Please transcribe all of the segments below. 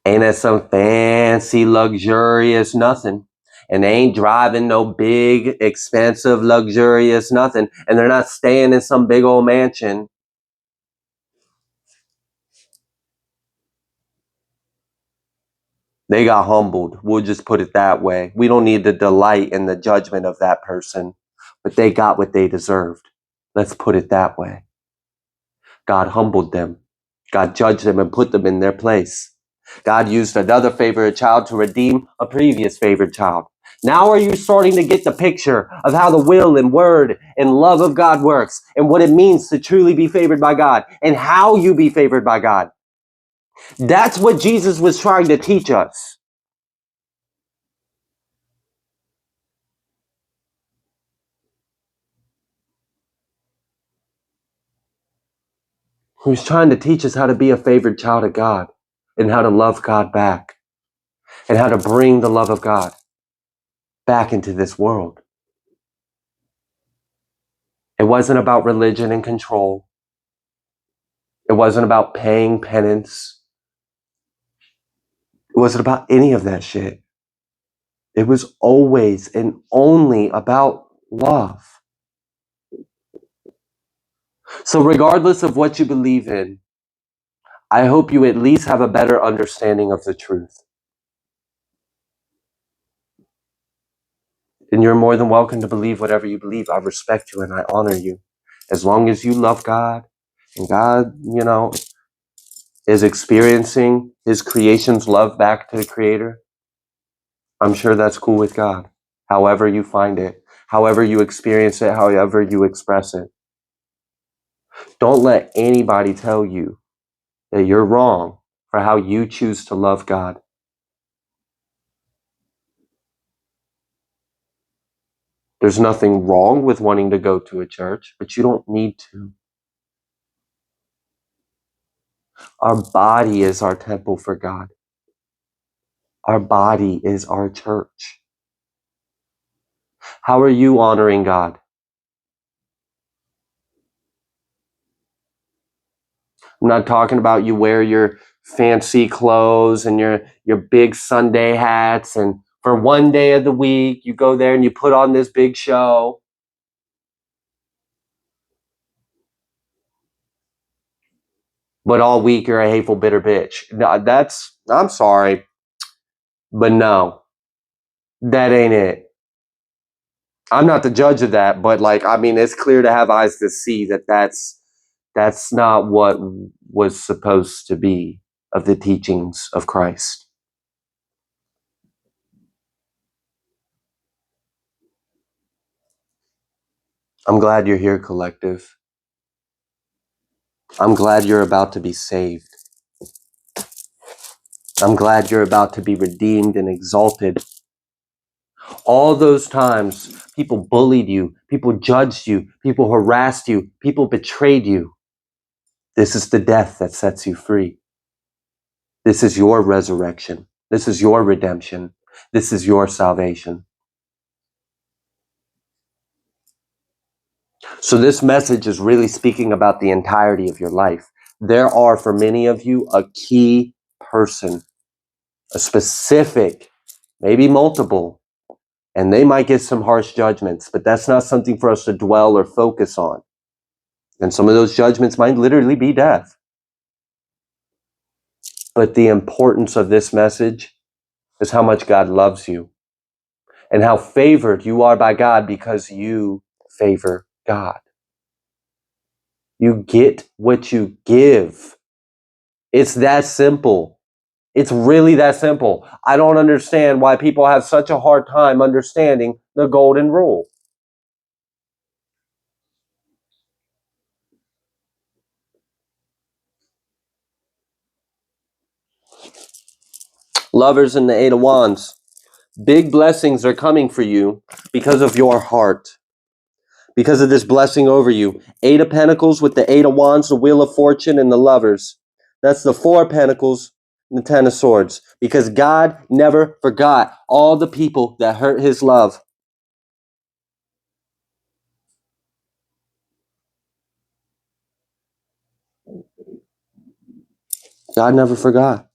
Ain't at some fancy, luxurious nothing. And they ain't driving no big, expensive, luxurious nothing. And they're not staying in some big old mansion. They got humbled. We'll just put it that way. We don't need to delight in the judgment of that person, but they got what they deserved. Let's put it that way. God humbled them. God judged them and put them in their place. God used another favorite child to redeem a previous favorite child. Now are you starting to get the picture of how the will and word and love of God works and what it means to truly be favored by God and how you be favored by God? That's what Jesus was trying to teach us. He was trying to teach us how to be a favored child of God and how to love God back and how to bring the love of God back into this world. It wasn't about religion and control. It wasn't about paying penance. It wasn't about any of that shit. It was always and only about love. So, regardless of what you believe in, I hope you at least have a better understanding of the truth. And you're more than welcome to believe whatever you believe. I respect you and I honor you. As long as you love God and God, is experiencing his creation's love back to the Creator, I'm sure that's cool with God. However you find it, however you experience it, however you express it. Don't let anybody tell you that you're wrong for how you choose to love God. There's nothing wrong with wanting to go to a church, but you don't need to. Our body is our temple for God. Our body is our church. How are you honoring God? I'm not talking about you wear your fancy clothes and your big Sunday hats, and for one day of the week you go there and you put on this big show. But all week you're a hateful, bitter bitch. No, I'm sorry, but no, that ain't it. I'm not the judge of that, but it's clear to have eyes to see that that's not what was supposed to be of the teachings of Christ. I'm glad you're here, collective. I'm glad you're about to be saved. I'm glad you're about to be redeemed and exalted. All those times people bullied you, people judged you, people harassed you, people betrayed you. This is the death that sets you free. This is your resurrection. This is your redemption. This is your salvation. So this message is really speaking about the entirety of your life. There are, for many of you, a key person, a specific, maybe multiple, and they might get some harsh judgments, but that's not something for us to dwell or focus on. And some of those judgments might literally be death. But the importance of this message is how much God loves you and how favored you are by God because you favor God. You get what you give. It's that simple. It's really that simple. I don't understand why people have such a hard time understanding the golden rule. Lovers in the Eight of Wands. Big blessings are coming for you because of your heart, because of this blessing over you. Eight of Pentacles with the Eight of Wands, the Wheel of Fortune, and the Lovers. That's the Four of Pentacles and the Ten of Swords. Because God never forgot all the people that hurt his love. God never forgot.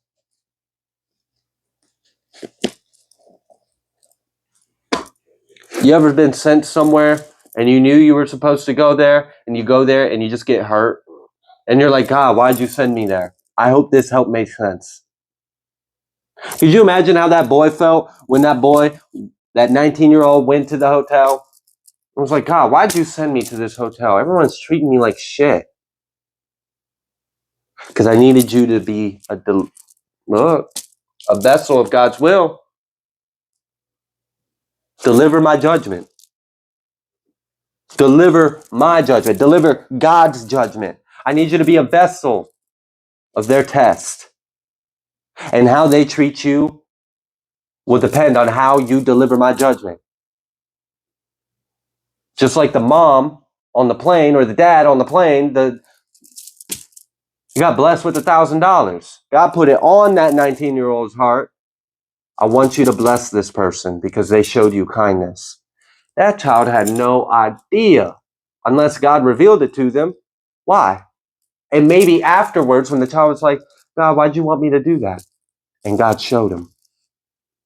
You ever been sent somewhere and you knew you were supposed to go there and you go there and you just get hurt? And you're like, God, why'd you send me there? I hope this help makes sense. Could you imagine how that boy felt when that 19-year-old went to the hotel? I was like, God, why'd you send me to this hotel? Everyone's treating me like shit. Because I needed you to be a vessel of God's will. Deliver my judgment. Deliver my judgment. Deliver God's judgment. I need you to be a vessel of their test. And how they treat you will depend on how you deliver my judgment. Just like the mom on the plane or the dad on the plane, you got blessed with $1,000. God put it on that 19-year-old's heart. I want you to bless this person because they showed you kindness. That child had no idea unless God revealed it to them. Why? And maybe afterwards when the child was like, God, why'd you want me to do that? And God showed him.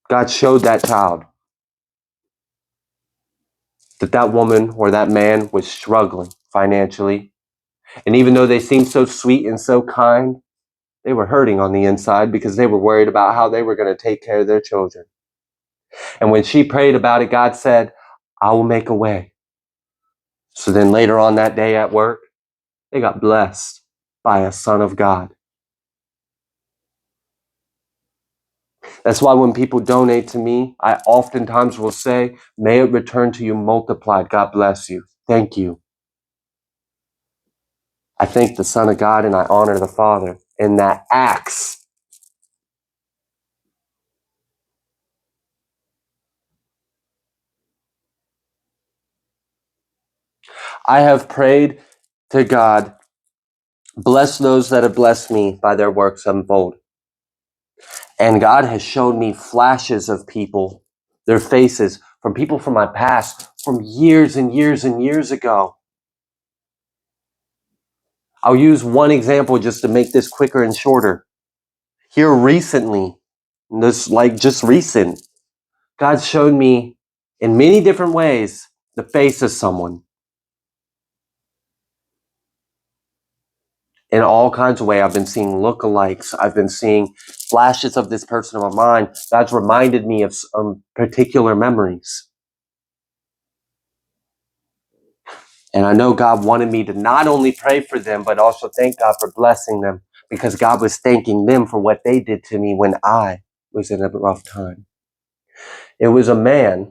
God showed that child that woman or that man was struggling financially. And even though they seemed so sweet and so kind, they were hurting on the inside because they were worried about how they were going to take care of their children. And when she prayed about it, God said, I will make a way. So then later on that day at work, they got blessed by a son of God. That's why when people donate to me, I oftentimes will say, may it return to you multiplied. God bless you. Thank you. I thank the Son of God and I honor the Father. And that acts. I have prayed to God, bless those that have blessed me by their works unfold. And God has shown me flashes of people, their faces, from people from my past, from years and years and years ago. I'll use one example just to make this quicker and shorter. Here recently, just recent, God showed me in many different ways the face of someone. In all kinds of ways, I've been seeing lookalikes. I've been seeing flashes of this person in my mind. God's reminded me of some particular memories. And I know God wanted me to not only pray for them, but also thank God for blessing them because God was thanking them for what they did to me when I was in a rough time. It was a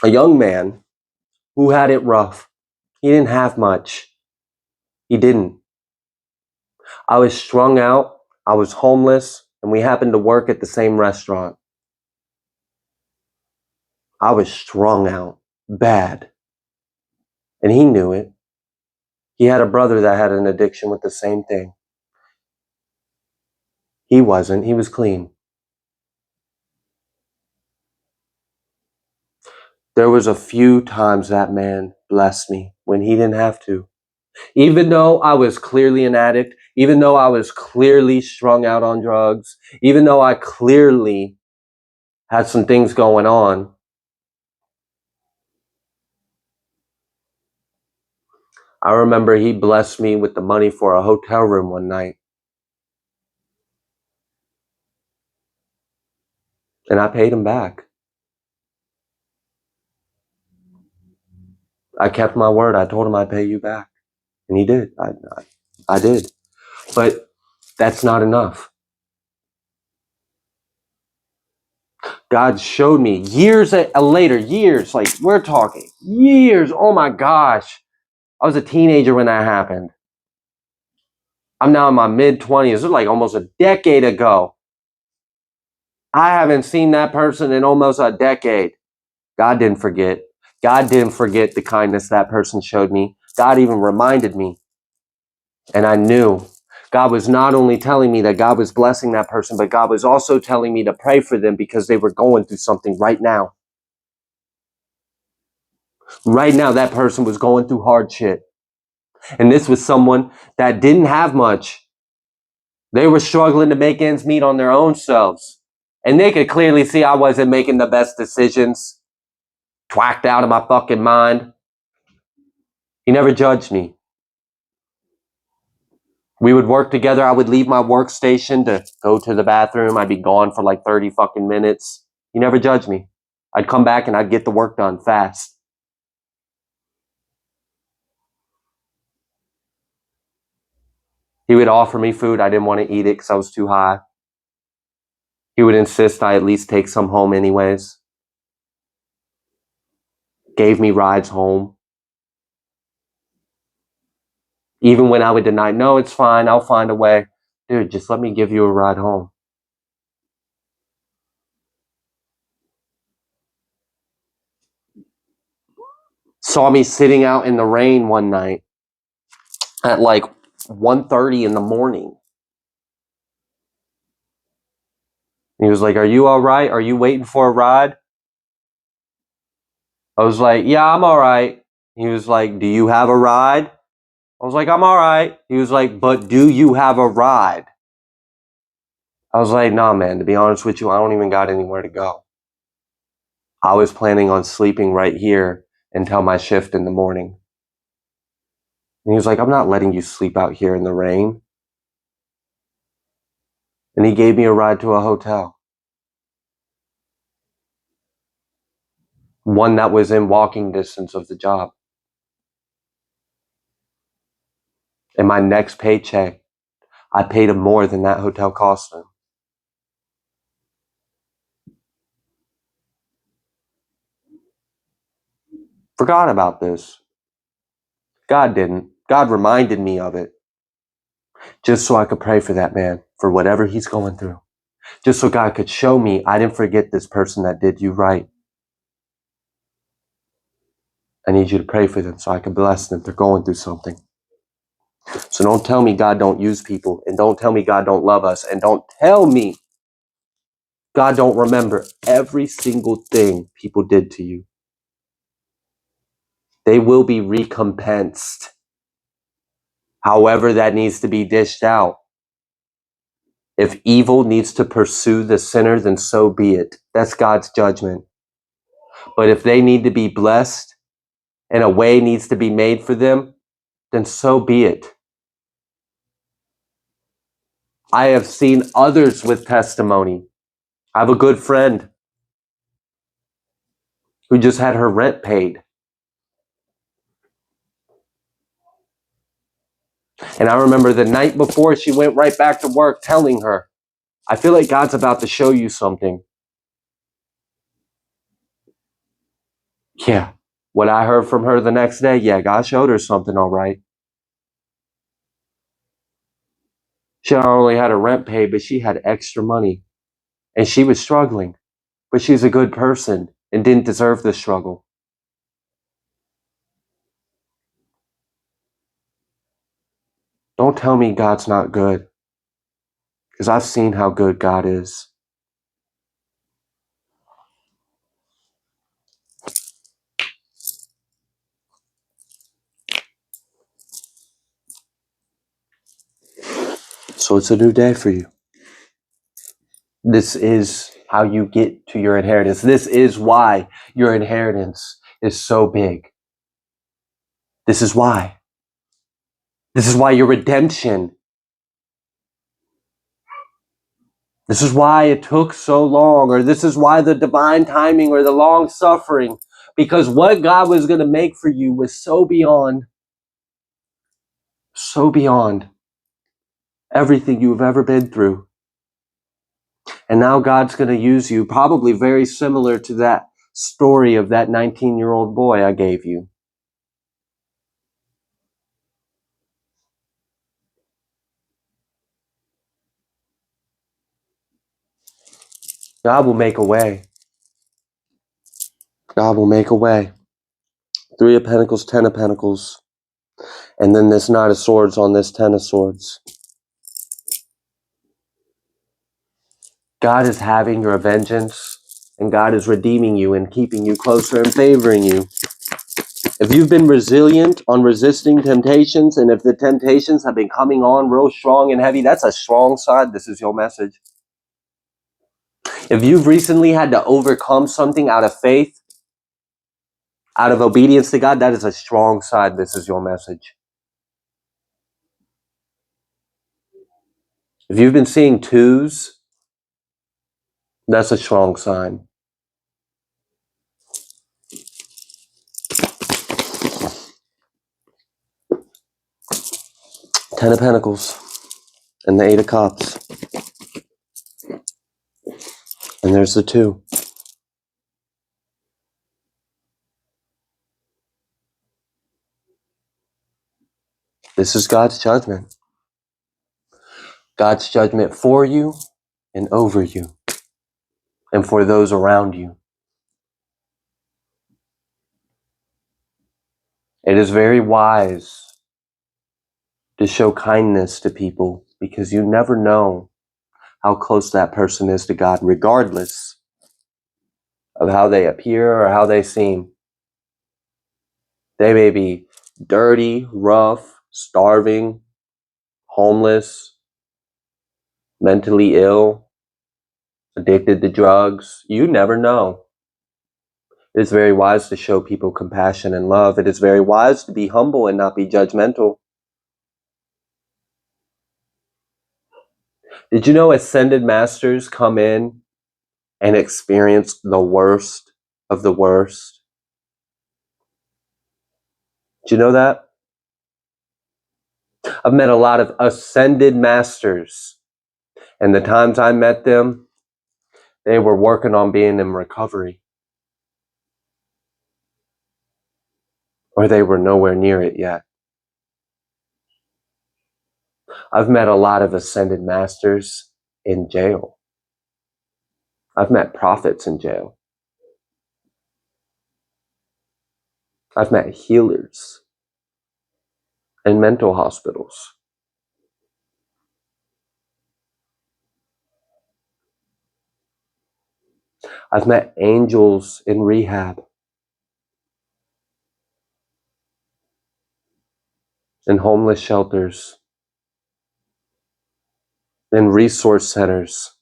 young man who had it rough. He didn't have much. He didn't. I was strung out. I was homeless, and we happened to work at the same restaurant. I was strung out bad, and he knew it. He had a brother that had an addiction with the same thing. He wasn't. He was clean. There was a few times that man blessed me when he didn't have to. Even though I was clearly an addict, even though I was clearly strung out on drugs, even though I clearly had some things going on, I remember he blessed me with the money for a hotel room one night. And I paid him back. I kept my word. I told him I'd pay you back. And he did. I did. But that's not enough. God showed me years later, like we're talking years. Oh my gosh. I was a teenager when that happened. I'm now in my mid-20s. It was like almost a decade ago. I haven't seen that person in almost a decade. God didn't forget. God didn't forget the kindness that person showed me. God even reminded me. And I knew God was not only telling me that God was blessing that person, but God was also telling me to pray for them because they were going through something right now. Right now, that person was going through hard shit. And this was someone that didn't have much. They were struggling to make ends meet on their own selves. And they could clearly see I wasn't making the best decisions. twacked out of my fucking mind. He never judged me. We would work together. I would leave my workstation to go to the bathroom. I'd be gone for like 30 fucking minutes. He never judged me. I'd come back and I'd get the work done fast. He would offer me food. I didn't want to eat it because I was too high. He would insist I at least take some home anyways. Gave me rides home. Even when I would deny, no, it's fine, I'll find a way. Dude, just let me give you a ride home. Saw me sitting out in the rain one night at like 1:30 in the morning. He was like, are you all right? Are you waiting for a ride? I was like, yeah, I'm all right. He was like, do you have a ride? I was like, I'm all right. He was like, but do you have a ride? I was like, nah, man, to be honest with you, I don't even got anywhere to go. I was planning on sleeping right here until my shift in the morning. And he was like, I'm not letting you sleep out here in the rain. And he gave me a ride to a hotel. One that was in walking distance of the job. And my next paycheck, I paid him more than that hotel cost him. Forgot about this. God didn't. God reminded me of it. Just so I could pray for that man, for whatever he's going through. Just so God could show me I didn't forget this person that did you right. I need you to pray for them so I can bless them if they're going through something. So don't tell me God don't use people, and don't tell me God don't love us, and don't tell me God don't remember every single thing people did to you. They will be recompensed. However that needs to be dished out. If evil needs to pursue the sinner, then so be it. That's God's judgment. But if they need to be blessed and a way needs to be made for them, then so be it. I have seen others with testimony. I have a good friend who just had her rent paid. And I remember the night before she went right back to work telling her, I feel like God's about to show you something. Yeah. What I heard from her the next day, yeah, God showed her something all right. She not only had her rent paid, but she had extra money. And she was struggling. But she's a good person and didn't deserve the struggle. Don't tell me God's not good. Because I've seen how good God is. So it's a new day for you. This is how you get to your inheritance. This is why your inheritance is so big. This is why. This is why your redemption. This is why it took so long, or this is why the divine timing or the long suffering, because what God was going to make for you was so beyond everything you've ever been through. And now God's going to use you, probably very similar to that story of that 19-year-old boy I gave you. God will make a way. God will make a way. 3 of Pentacles, 10 of Pentacles. And then this Knight of Swords on this 10 of Swords. God is having your vengeance, and God is redeeming you and keeping you closer and favoring you. If you've been resilient on resisting temptations, and if the temptations have been coming on real strong and heavy, that's a strong side. This is your message. If you've recently had to overcome something out of faith, out of obedience to God, that is a strong sign this is your message. If you've been seeing twos, that's a strong sign. Ten of Pentacles and the Eight of Cups. And there's the two. This is God's judgment. God's judgment for you and over you and for those around you. It is very wise to show kindness to people because you never know how close that person is to God, regardless of how they appear or how they seem. They may be dirty, rough, starving, homeless, mentally ill, addicted to drugs. You never know. It is very wise to show people compassion and love. It is very wise to be humble and not be judgmental. Did you know ascended masters come in and experience the worst of the worst? Did you know that? I've met a lot of ascended masters, and the times I met them, they were working on being in recovery, or they were nowhere near it yet. I've met a lot of ascended masters in jail. I've met prophets in jail. I've met healers in mental hospitals. I've met angels in rehab, in homeless shelters, in resource centers.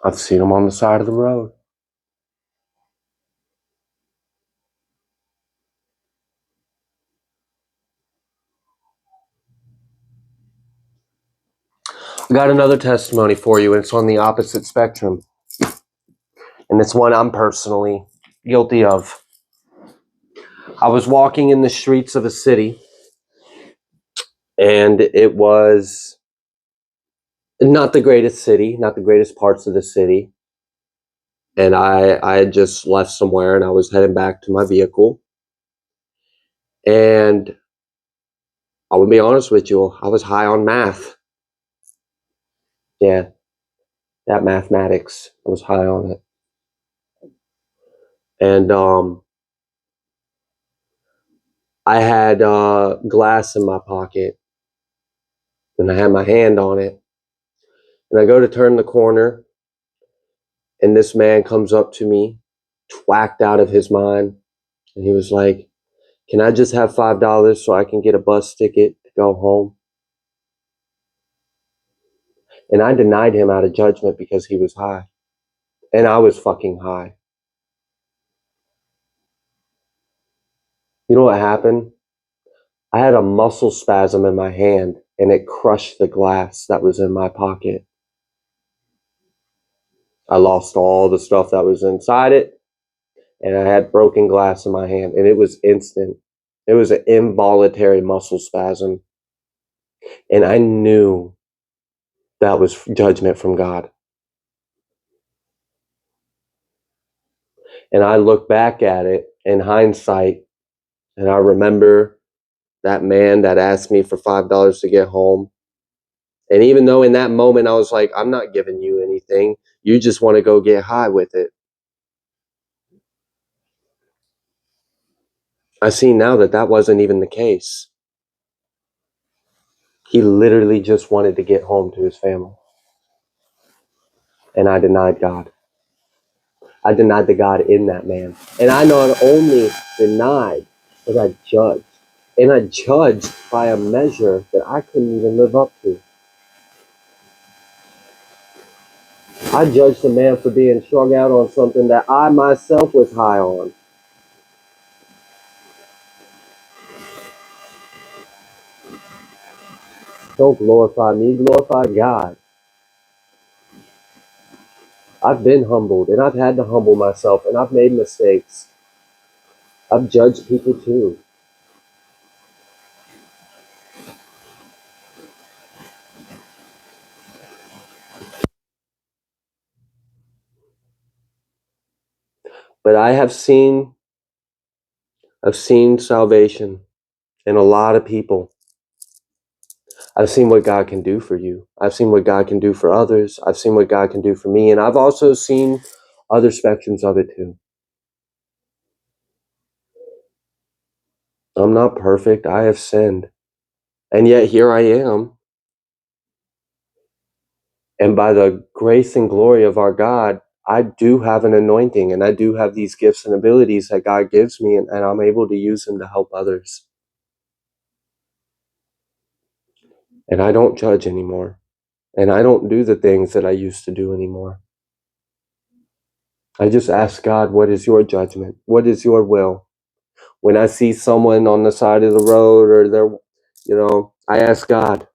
I've seen them on the side of the road. I got another testimony for you, and it's on the opposite spectrum. And it's one I'm personally guilty of. I was walking in the streets of a city, and it was not the greatest city, not the greatest parts of the city. And I had just left somewhere, and I was heading back to my vehicle. And I would be honest with you, I was high on math. Yeah, that mathematics, I was high on it. And I had glass in my pocket, and I had my hand on it. And I go to turn the corner, and this man comes up to me, twacked out of his mind. And he was like, "Can I just have $5 so I can get a bus ticket to go home?" And I denied him out of judgment because he was high. And I was fucking high. You know what happened? I had a muscle spasm in my hand, and it crushed the glass that was in my pocket. I lost all the stuff that was inside it, and I had broken glass in my hand, and it was instant. It was an involuntary muscle spasm. And I knew that was judgment from God. And I look back at it in hindsight, and I remember that man that asked me for $5 to get home. And even though in that moment I was like, "I'm not giving you anything. You just want to go get high with it." I see now that that wasn't even the case. He literally just wanted to get home to his family. And I denied God. I denied the God in that man. And I not only denied, but I judged. And I judged by a measure that I couldn't even live up to. I judged a man for being strung out on something that I myself was high on. Don't glorify me, glorify God. I've been humbled, and I've had to humble myself, and I've made mistakes. I've judged people too. But I've seen salvation in a lot of people. I've seen what God can do for you. I've seen what God can do for others. I've seen what God can do for me. And I've also seen other spectrums of it too. I'm not perfect. I have sinned. And yet here I am. And by the grace and glory of our God, I do have an anointing and I do have these gifts and abilities that God gives me, and I'm able to use them to help others. And I don't judge anymore. And I don't do the things that I used to do anymore. I just ask God, what is your judgment? What is your will? When I see someone on the side of the road or I ask God.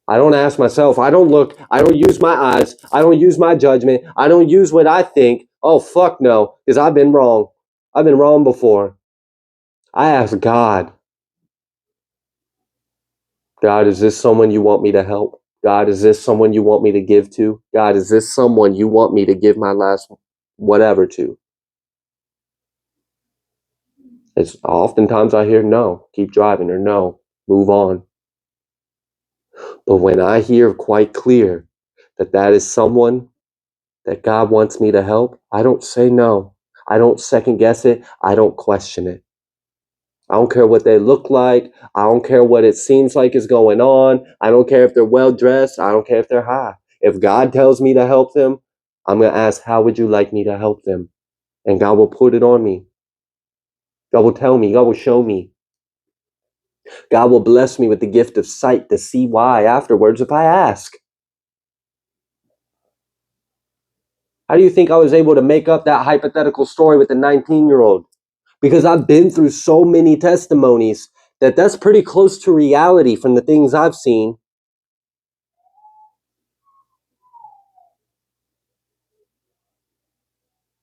I don't ask myself. I don't look. I don't use my eyes. I don't use my judgment. I don't use what I think. Oh, fuck no, because I've been wrong. I've been wrong before. I ask God, God, is this someone you want me to help? God, is this someone you want me to give to? God, is this someone you want me to give my last whatever to? It's oftentimes I hear no, keep driving, or no, move on. But when I hear quite clear that that is someone that God wants me to help, I don't say no. I don't second guess it. I don't question it. I don't care what they look like. I don't care what it seems like is going on. I don't care if they're well dressed. I don't care if they're high. If God tells me to help them, I'm going to ask, how would you like me to help them? And God will put it on me. God will tell me. God will show me. God will bless me with the gift of sight to see why afterwards if I ask. How do you think I was able to make up that hypothetical story with the 19-year-old? Because I've been through so many testimonies that's pretty close to reality from the things I've seen.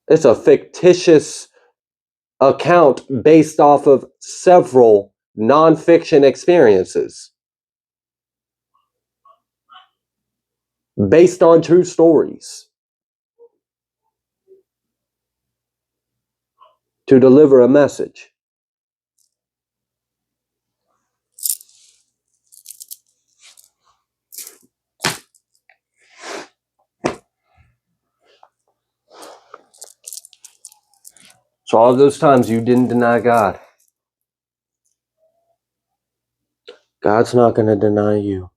It's a fictitious account based off of several nonfiction experiences, based on true stories, to deliver a message. So all those times you didn't deny God, God's not going to deny you.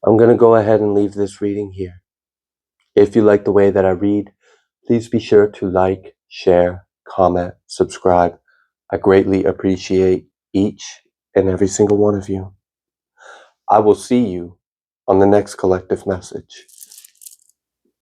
I'm going to go ahead and leave this reading here. If you like the way that I read, please be sure to like, share, comment, subscribe. I greatly appreciate each and every single one of you. I will see you on the next collective message.